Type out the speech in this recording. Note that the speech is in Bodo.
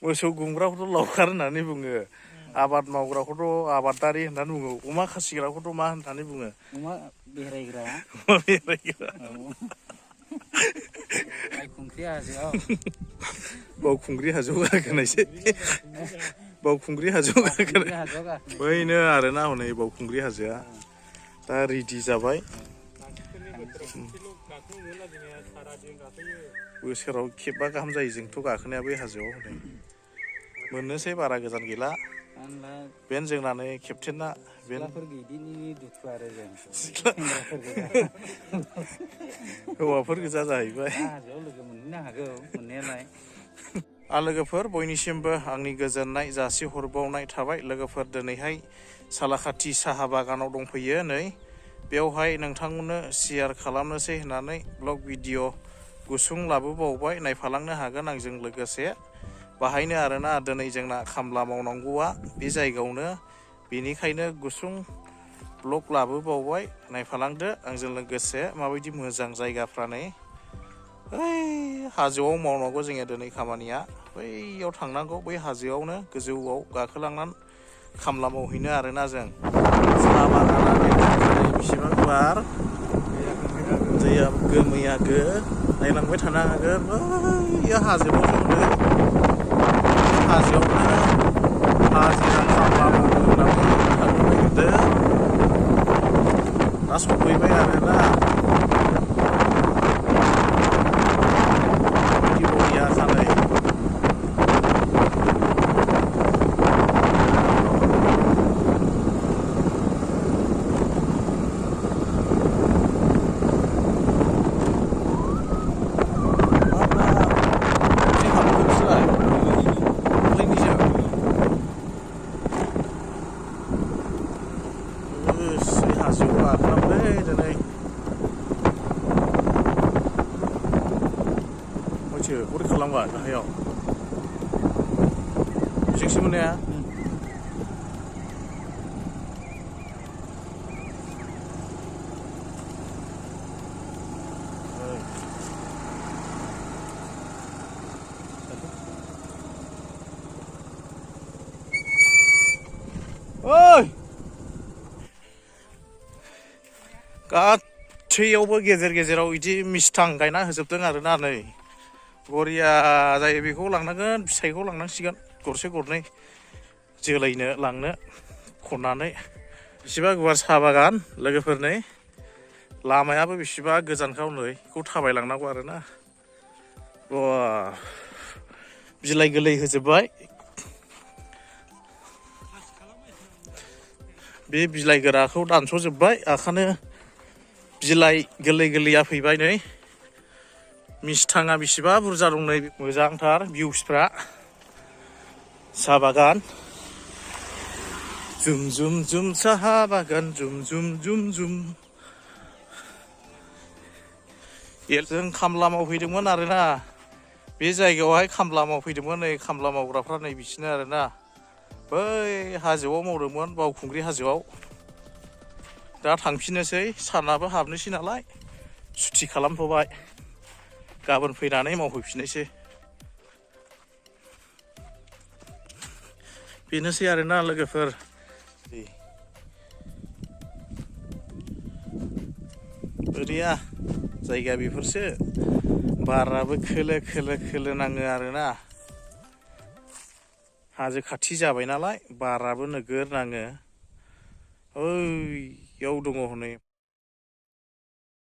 मोसौ गुमग्राखौथ' लावखार होननानै बुङो, आबाद मावग्राखौथ' आबादारि होननानै बुङो, अमा खासिग्राखौथ' मा होननानै बुङो? अमा बेरायग्रा। अमा बेरायग्रा। बायखुंग्रि हाजोआव बावखुंग्रि हाजोआव गाखोनायसै। बावखुंग्रि हाजोआव गाखोनाय। बैनो आरोना हनै बावखुंग्रि हाजोआ दा रेडि जाबाय। बोसोराव खेबबा गाहाम जायो जोंथ' गाखोनाया बै हाजोआव हनै मोननोसै बारा गोजान गैला। बेन जोंना नै केप्टेना सिख्लाफोर गैयिनि दुखु आरो जों हौवाफोर गोजा जाहैबाय। हाजोआव लोगो मोनहैनो हागौ मोननायालाय। लोगोफोर बयनिसिमबो आंनि गोजोननाय जासिहरबावनाय थाबाय। लोगोफोर दिनैहाय सालाखाथि साहा बागानाव दंफैयो नै बेवहाय नोंथांमोननो शेयार खालामनोसै होननानै ब्लग भिडिअ गुसुं लाबोबावबाय, नायफालांनो हागोन आंजों लोगोसे। बाहायनो आरोना दिनै जोंना खामला मावनांगौआ बे जायगायावनो, बेनिखायनो गुसुं ब्लग लाबोबावबाय, नायफालांदो आंजों लोगोसे। माबायदि मोजां जायगाफ्रा नै ओइ हाजोआव मावनांगौ जोङो दिनै खामानिया, बैयाव थांनांगौ, बै हाजोआवनो गोजौआव गाखोलांनानै खामला मावहैनो आरोना जों। साहा बागाना बेसेबां गुवार, दैया गोमैया नायलांबाय थानो हागोन। बै हाजोआव जोंनो हाजोआवनो हाजिरा खामला मावनो होननानै थांनो नागिरदों। दा सफैबाय आरोना। बरिया खानाय हाजोआव गाखोलांबाय दिनै। हरै खालामबाय गाहायाव बेजोंसो मोननाया। ओइ गासैयावबो गेजेर गेजेराव बिदि मिस्थां गायना होजोबदों आरोना नै बरिया जायो। बेखौ लांनांगोन, फिथाइखौ लांनांसिगोन गरसे गरनै जोलैनो लांनो खननानै। बेसेबा गुवार साहा बागान लोगोफोर, नै लामायाबो बेसेबा गोजानखाव, नै बेखौ थाबायलांनांगौ आरोना। बिलाइ गोरलै होजोब्बाय। बे बिलाइ गोराखौ दानस'जोब्बाय, ओंखायनो बिलाइ गोरलै गोरलैया फैबाय। नै मिस्थाङा बेसेबा बुरजा दं, नै मोजांथार भिउसफ्रा। साहा बागान जुम जुम जुम, साहा बागान जुम जुम जुम जुम। जों खामला मावफैदोंमोन आरोना बे जायगायावहाय, खामला मावफैदोंमोन। नै खामला मावग्राफ्रा नै बिसोरनो आरोना, बै हाजोआव मावदोंमोन बावखुंग्रि हाजोआव। दा थांफिननोसै, सानाबो हाबनोसै नालाय सुथि खालामथ'बाय, गाबोन फैनानै मावफैफिननोसै। बेनोसै आरोना लोगोफोर। ओरैया जायगा बेफोरसो, बाराबो खोलो खोलो खोलो नाङो आरोना। हाजो खाथि जाबाय नालाय बाराबो नोगोर नाङो। ओइयाव दङ हनै